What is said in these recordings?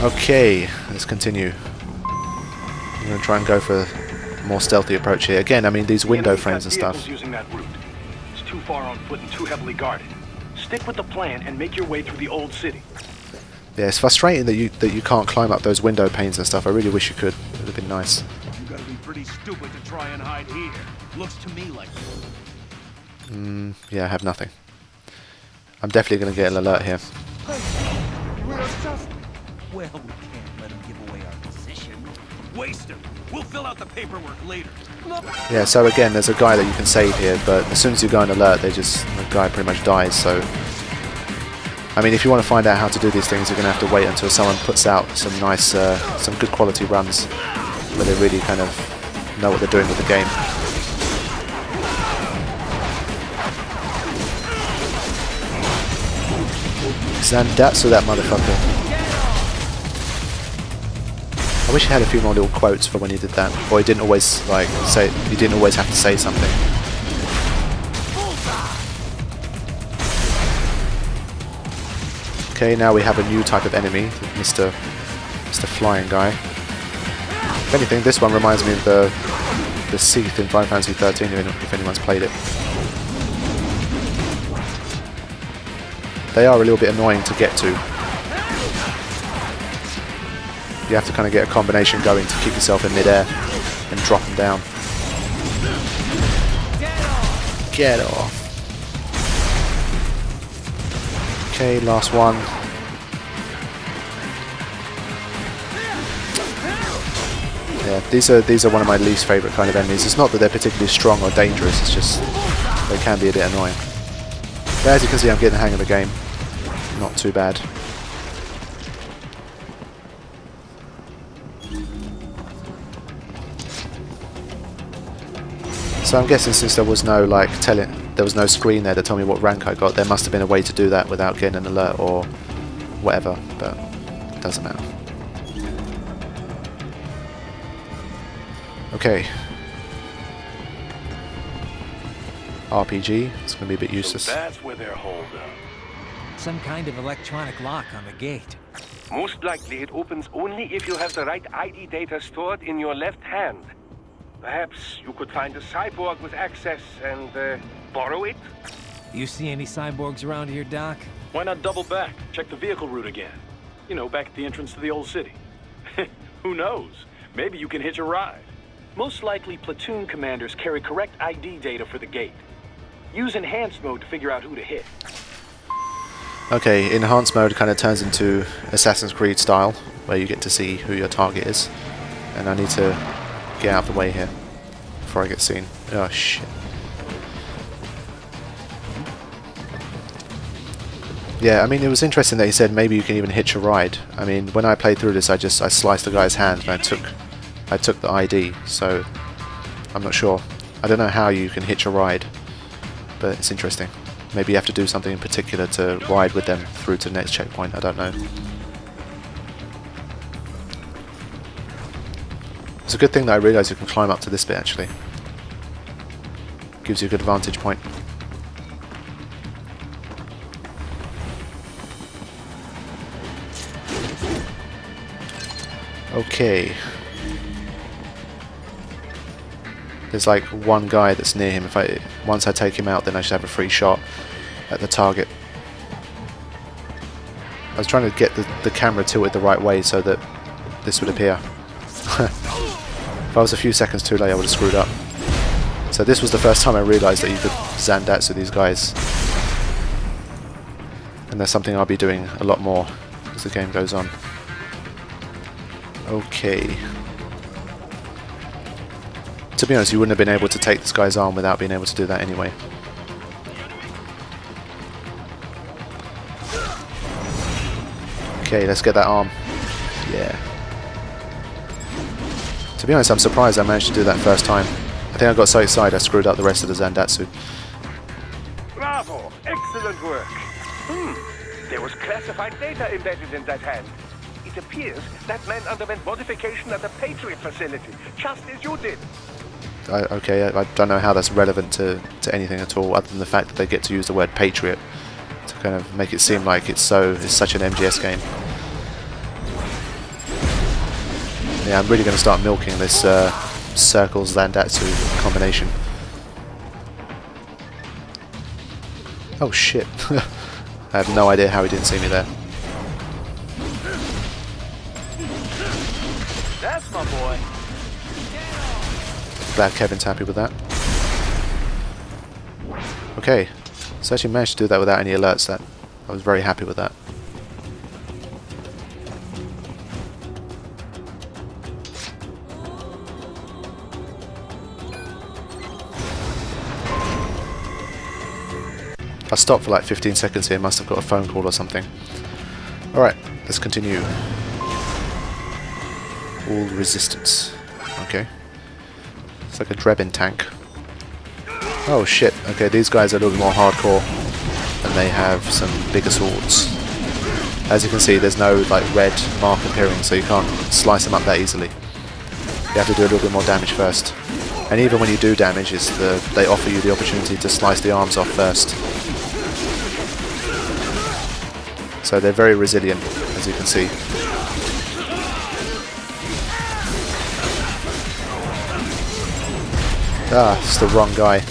Okay, let's continue. I'm going to try and go for a more stealthy approach here. Again, I mean, these window frames and stuff. Using that route. It's too far on foot and too heavily guarded. Stick with the plan and make your way through the old city. Yeah, it's frustrating that you can't climb up those window panes and stuff. I really wish you could. It would have been nice. You gotta be pretty stupid to try and hide here. Looks to me like that. Yeah, I have nothing. I'm definitely going to get an alert here. We're just... Well, we can't let him give away our position. Waste him. We'll fill out the paperwork later. Yeah, so again, there's a guy that you can save here, but as soon as you go on alert, the guy pretty much dies, so... I mean, if you want to find out how to do these things, you're going to have to wait until someone puts out some nice, some good quality runs, where they really kind of know what they're doing with the game. Zandatsu, that motherfucker. I wish he had a few more little quotes for when he did that, or he didn't always like say. You didn't always have to say something. Okay, now we have a new type of enemy, Mr. Flying Guy. If anything, this one reminds me of the Seath in Final Fantasy 13, if anyone's played it. They are a little bit annoying to get to. You have to kind of get a combination going to keep yourself in midair and drop them down. Get off. Okay, last one. Yeah, these are one of my least favourite kind of enemies. It's not that they're particularly strong or dangerous, it's just they can be a bit annoying. But as you can see, I'm getting the hang of the game. Not too bad. So I'm guessing since there was no there was no screen there to tell me what rank I got, there must have been a way to do that without getting an alert or whatever, but it doesn't matter. Okay. RPG, it's going to be a bit useless. So that's where they're holed up. Some kind of electronic lock on the gate. Most likely it opens only if you have the right ID data stored in your left hand. Perhaps you could find a cyborg with access and borrow it? You see any cyborgs around here, Doc? Why not double back? Check the vehicle route again. You know, back at the entrance to the old city. Who knows? Maybe you can hitch a ride. Most likely platoon commanders carry correct ID data for the gate. Use enhanced mode to figure out who to hit. Okay, enhanced mode kind of turns into Assassin's Creed style, where you get to see who your target is. And I need to get out of the way here before I get seen. Oh shit. Yeah, I mean, it was interesting that he said maybe you can even hitch a ride. I mean, when I played through this, I sliced the guy's hand and I took the ID, so I'm not sure. I don't know how you can hitch a ride, but it's interesting. Maybe you have to do something in particular to ride with them through to the next checkpoint, I don't know. It's a good thing that I realised you can climb up to this bit actually. Gives you a good vantage point. Okay. There's like one guy that's near him. Once I take him out, then I should have a free shot at the target. I was trying to get the camera tilted the right way so that this would appear. If I was a few seconds too late, I would have screwed up. So this was the first time I realised that you could Zandatsu these guys. And that's something I'll be doing a lot more as the game goes on. Okay. To be honest, you wouldn't have been able to take this guy's arm without being able to do that anyway. Okay, let's get that arm. Yeah. To be honest, I'm surprised I managed to do that first time. I think I got so excited I screwed up the rest of the Zandatsu. Bravo! Excellent work! There was classified data embedded in that hand. It appears that man underwent modification at the Patriot facility, just as you did. Okay, I don't know how that's relevant to anything at all, other than the fact that they get to use the word Patriot to kind of make it seem like it's such an MGS game. Yeah, I'm really going to start milking this circles Zandatsu combination. Oh shit. I have no idea how he didn't see me there. That's my boy. Glad Kevin's happy with that. Okay, so actually managed to do that without any alerts. That I was very happy with that. I stopped for like 15 seconds here, must have got a phone call or something. Alright, let's continue. All resistance. Okay. It's like a Drebin tank. Oh shit, okay, these guys are a little bit more hardcore and they have some bigger swords. As you can see, there's no like red mark appearing, so you can't slice them up that easily. You have to do a little bit more damage first. And even when you do damage, they offer you the opportunity to slice the arms off first. So they're very resilient, as you can see. Ah, it's the wrong guy.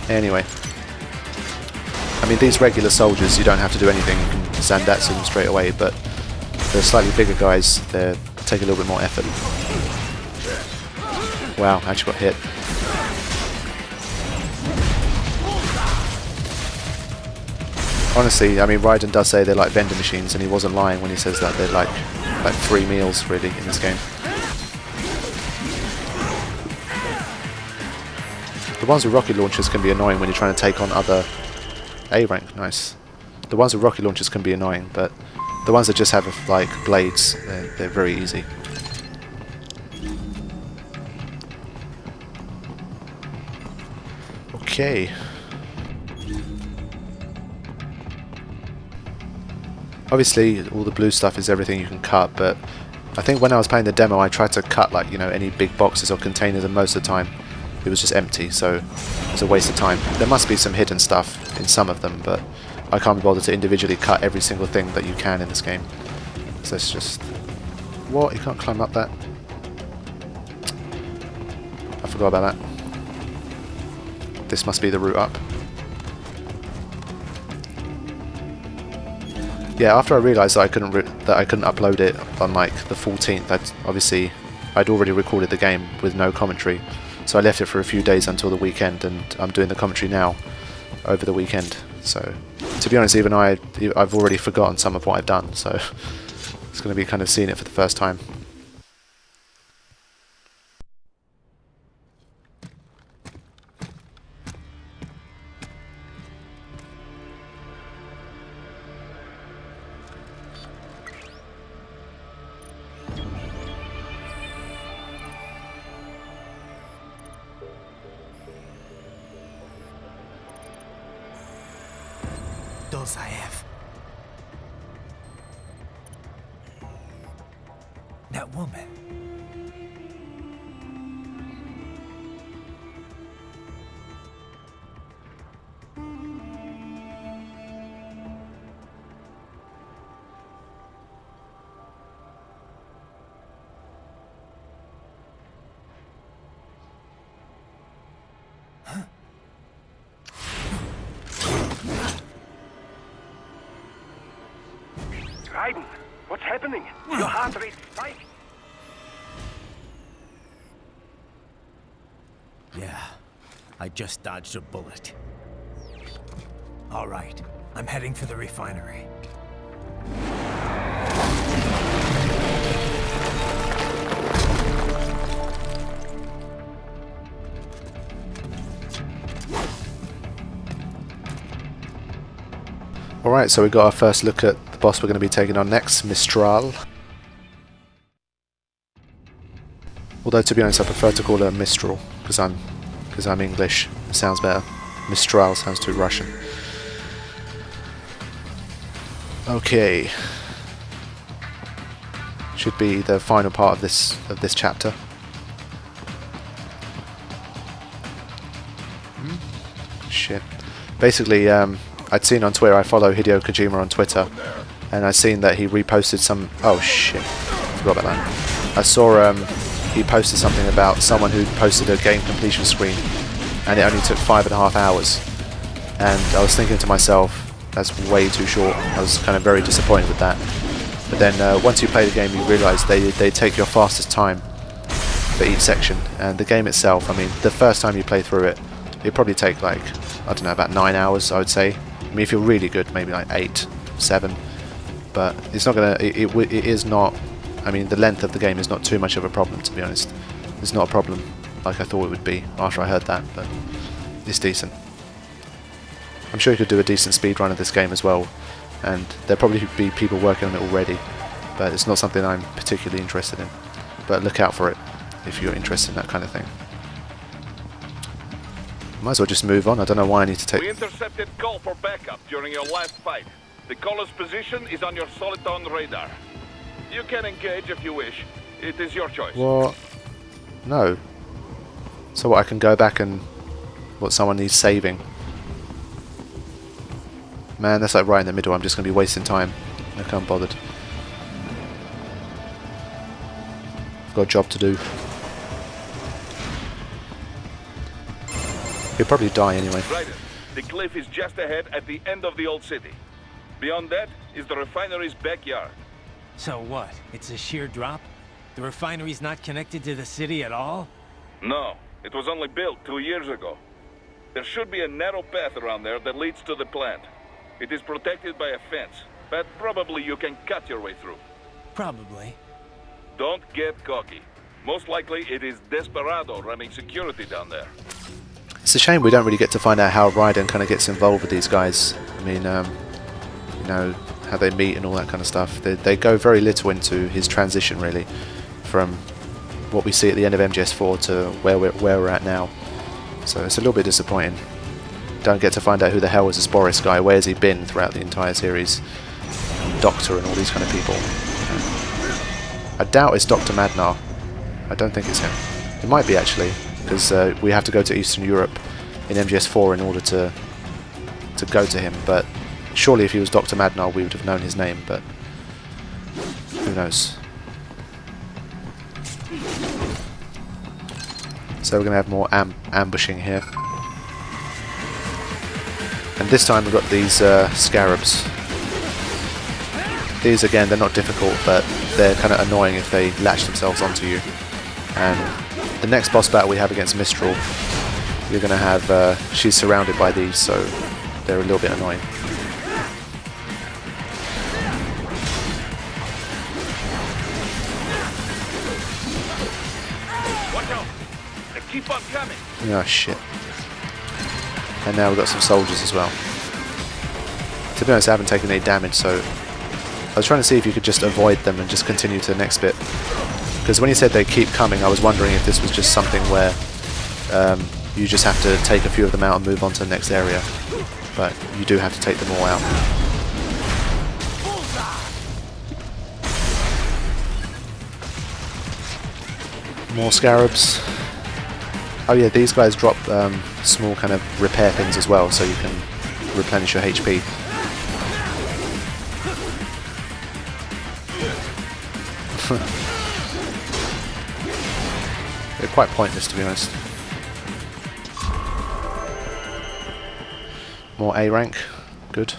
Anyway. I mean, these regular soldiers, you don't have to do anything. You can Zandatsu them straight away, but the slightly bigger guys, they take a little bit more effort. Wow, I actually got hit. Honestly, I mean, Raiden does say they're like vending machines, and he wasn't lying when he says that. They're like 3 meals, really, in this game. The ones with rocket launchers can be annoying when you're trying to take on other... A rank, nice. The ones with rocket launchers can be annoying, but the ones that just have like blades, they're very easy. Okay. Obviously, all the blue stuff is everything you can cut, but I think when I was playing the demo, I tried to cut like, you know, any big boxes or containers, and most of the time it was just empty, so it was a waste of time. There must be some hidden stuff in some of them, but I can't be bothered to individually cut every single thing that you can in this game. So it's just... What? You can't climb up that? I forgot about that. This must be the route up. Yeah, after I realised that I couldn't upload it on like the 14th, I'd already recorded the game with no commentary, so I left it for a few days until the weekend, and I'm doing the commentary now over the weekend. So, to be honest, even I've already forgotten some of what I've done, so it's going to be kind of seeing it for the first time. Dolzaev. That woman. Raiden, what's happening? Your heart rate spiked. Yeah, I just dodged a bullet. All right, I'm heading for the refinery. Alright, so we got our first look at the boss we're going to be taking on next, Mistral. Although, to be honest, I prefer to call her Mistral, because I'm English. It sounds better. Mistral sounds too Russian. Okay. Should be the final part of this chapter. Shit. Basically, I'd seen on Twitter, I follow Hideo Kojima on Twitter, and I seen that he reposted some. Oh shit! Forgot about that. I saw he posted something about someone who posted a game completion screen, and it only took 5.5 hours. And I was thinking to myself, that's way too short. I was kind of very disappointed with that. But then once you play the game, you realise they take your fastest time for each section. And the game itself, I mean, the first time you play through it, it'll probably take like, I don't know, about 9 hours, I would say. I mean, if you're really good, maybe like 8, 7. But it's not gonna. It is not. I mean, the length of the game is not too much of a problem, to be honest. It's not a problem like I thought it would be after I heard that, but it's decent. I'm sure you could do a decent speedrun of this game as well, and there'll probably be people working on it already, but it's not something I'm particularly interested in. But look out for it if you're interested in that kind of thing. Might as well just move on. I don't know why I need to take... We intercepted call for backup during your last fight. The caller's position is on your Soliton radar. You can engage if you wish. It is your choice. What? No. So what, I can go back and... What, someone needs saving? Man, that's like right in the middle. I'm just going to be wasting time. I can't be bothered. I've got a job to do. He'll probably die anyway. Right. The cliff is just ahead at the end of the old city. Beyond that is the refinery's backyard. So what? It's a sheer drop? The refinery's not connected to the city at all? No, it was only built 2 years ago. There should be a narrow path around there that leads to the plant. It is protected by a fence, but probably you can cut your way through. Probably. Don't get cocky. Most likely it is Desperado running security down there. It's a shame we don't really get to find out how Raiden kind of gets involved with these guys. I mean, you know, how they meet and all that kind of stuff. They go very little into his transition, really, from what we see at the end of MGS4 to where we're at now. So it's a little bit disappointing. Don't get to find out who the hell is this Boris guy, where's he been throughout the entire series. Doctor and all these kind of people. I doubt it's Dr. Madnar. I don't think it's him. It might be, actually, because we have to go to Eastern Europe in MGS4 in order to go to him, but surely if he was Dr. Madnar we would have known his name, but who knows. So we're going to have more ambushing here. And this time we've got these scarabs. These, again, they're not difficult, but they're kind of annoying if they latch themselves onto you. And the next boss battle we have against Mistral, you're going to have... she's surrounded by these, so they're a little bit annoying. Watch out! They keep on coming! Oh, shit. And now we've got some soldiers as well. To be honest, I haven't taken any damage, so I was trying to see if you could just avoid them and just continue to the next bit. Because when you said they keep coming, I was wondering if this was just something where you just have to take a few of them out and move on to the next area. But you do have to take them all out. More scarabs. Oh yeah, these guys drop small kind of repair things as well, so you can replenish your HP. They're quite pointless, to be honest. More A rank, good.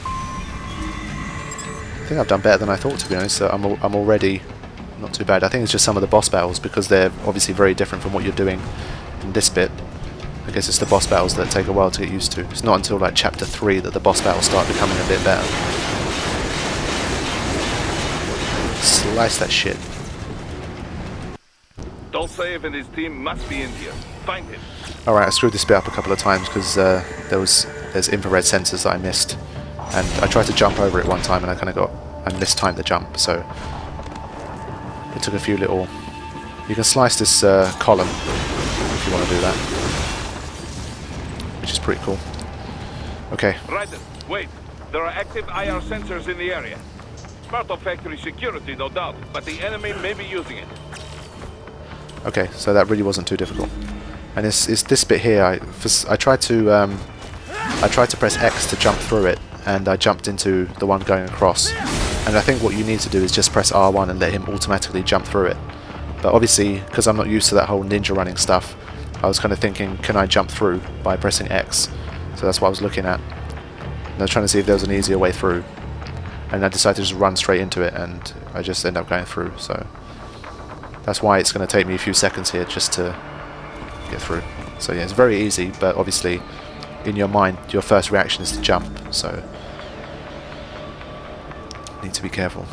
I think I've done better than I thought, to be honest. So I'm already not too bad. I think it's just some of the boss battles, because they're obviously very different from what you're doing in this bit. I guess it's the boss battles that take a while to get used to. It's not until like chapter 3 that the boss battles start becoming a bit better. Slice that shit. Dolzaev and his team must be in here. Find him. Alright, I screwed this bit up a couple of times because there's infrared sensors that I missed. And I tried to jump over it one time and I mistimed the jump, so it took a few little... You can slice this column if you want to do that, which is pretty cool. Okay. Raiden, wait. There are active IR sensors in the area. Part of factory security, no doubt, but the enemy may be using it. Okay, so that really wasn't too difficult. And it's this bit here. I tried to press X to jump through it, and I jumped into the one going across. And I think what you need to do is just press R1 and let him automatically jump through it. But obviously, because I'm not used to that whole ninja running stuff, I was kind of thinking, can I jump through by pressing X? So that's what I was looking at. And I was trying to see if there was an easier way through. And I decided to just run straight into it, and I just end up going through. So that's why it's going to take me a few seconds here just to get through. So yeah, it's very easy, but obviously in your mind your first reaction is to jump, so need to be careful.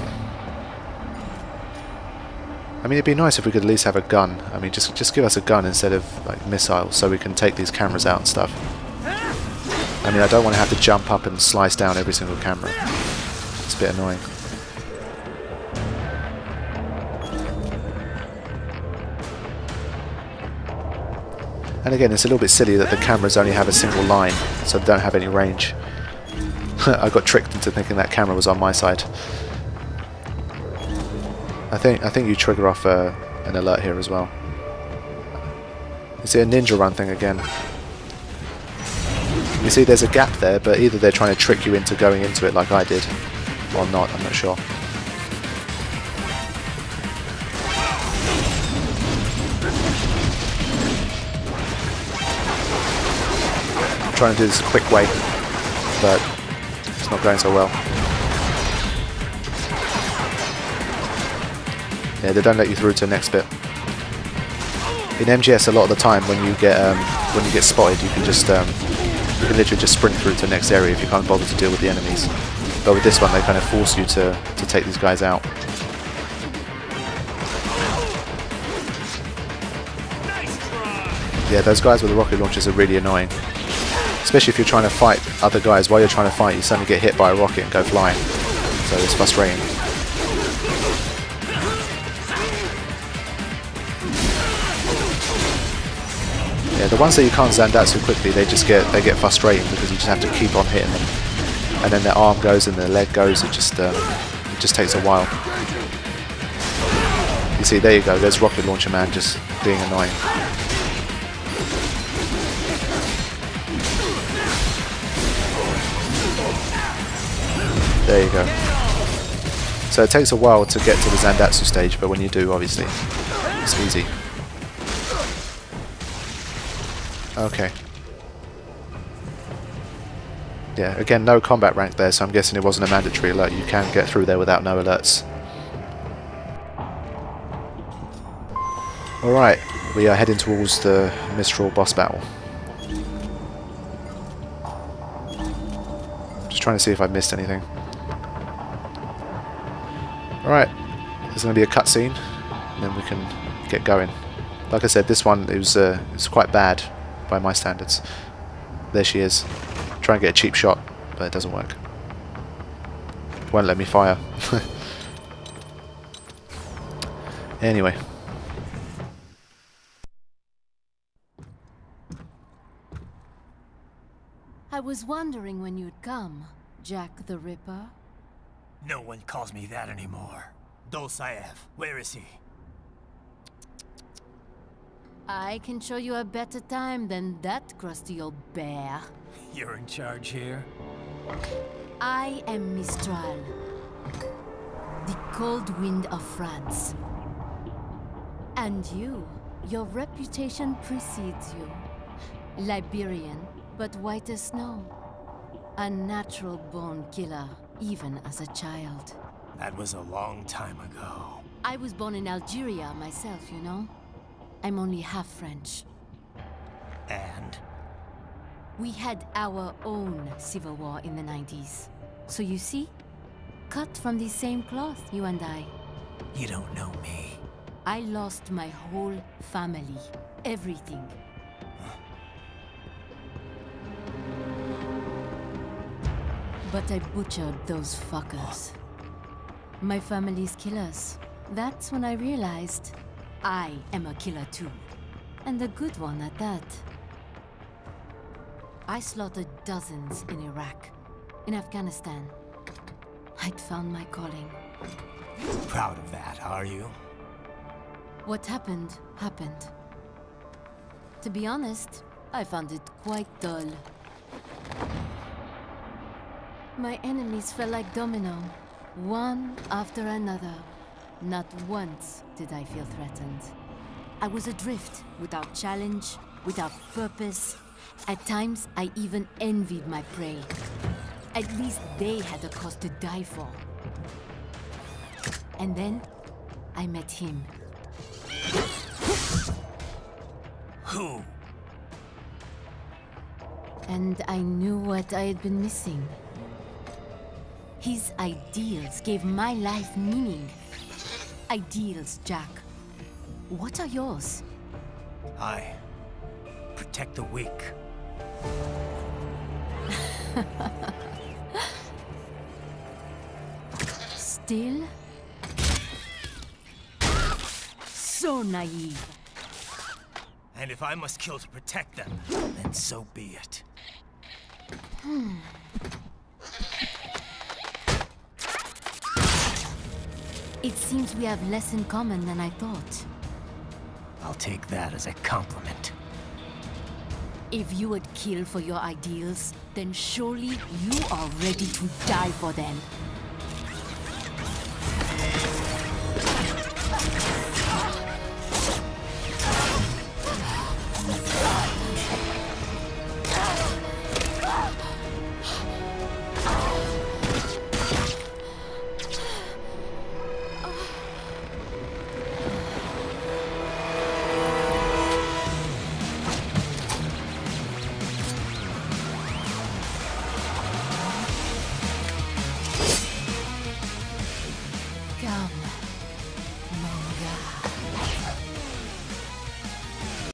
I mean, it'd be nice if we could at least have a gun. I mean, just give us a gun instead of like missiles, so we can take these cameras out and stuff. I mean, I don't want to have to jump up and slice down every single camera. It's a bit annoying. And again, it's a little bit silly that the cameras only have a single line, so they don't have any range. I got tricked into thinking that camera was on my side. I think you trigger off an alert here as well. Is it a ninja run thing again? You see, there's a gap there, but either they're trying to trick you into going into it like I did, or not. I'm not sure. Trying to do this a quick way, but it's not going so well. Yeah, they don't let you through to the next bit. In MGS, a lot of the time when you get spotted, you can literally just sprint through to the next area if you can't bother to deal with the enemies. But with this one, they kind of force you to take these guys out. Yeah, those guys with the rocket launchers are really annoying. Especially if you're trying to fight other guys. While you're trying to fight, you suddenly get hit by a rocket and go flying. So it's frustrating. Yeah, the ones that you can't Zandatsu quickly, they get frustrating because you just have to keep on hitting them. And then their arm goes and their leg goes. It just takes a while. You see, there you go. There's Rocket Launcher Man just being annoying. There you go. So it takes a while to get to the Zandatsu stage, but when you do, obviously, it's easy. Okay. Yeah, again, no combat rank there, so I'm guessing it wasn't a mandatory alert. You can get through there without no alerts. Alright, we are heading towards the Mistral boss battle. Just trying to see if I've missed anything. Alright, there's going to be a cutscene, and then we can get going. Like I said, this one it was quite bad by my standards. There she is. Try and get a cheap shot, but it doesn't work. Won't let me fire. Anyway. I was wondering when you'd come, Jack the Ripper. No one calls me that anymore. Dolzaev, where is he? I can show you a better time than that crusty old bear. You're in charge here? I am Mistral, the cold wind of France. And your reputation precedes you. Liberian, but white as snow. A natural-born killer, even as a child. That was a long time ago. I was born in Algeria myself, you know. I'm only half French. And? We had our own civil war in the 90s. So you see? Cut from the same cloth, you and I. You don't know me. I lost my whole family. Everything. But I butchered those fuckers. My family's killers. That's when I realized I am a killer too. And a good one at that. I slaughtered dozens in Iraq, in Afghanistan. I'd found my calling. Proud of that, are you? What happened, happened. To be honest, I found it quite dull. My enemies fell like domino, one after another. Not once did I feel threatened. I was adrift, without challenge, without purpose. At times, I even envied my prey. At least they had a cause to die for. And then, I met him. Who? And I knew what I had been missing. His ideals gave my life meaning. Ideals, Jack. What are yours? I protect the weak. Still? So naive. And if I must kill to protect them, then so be it. It seems we have less in common than I thought. I'll take that as a compliment. If you would kill for your ideals, then surely you are ready to die for them.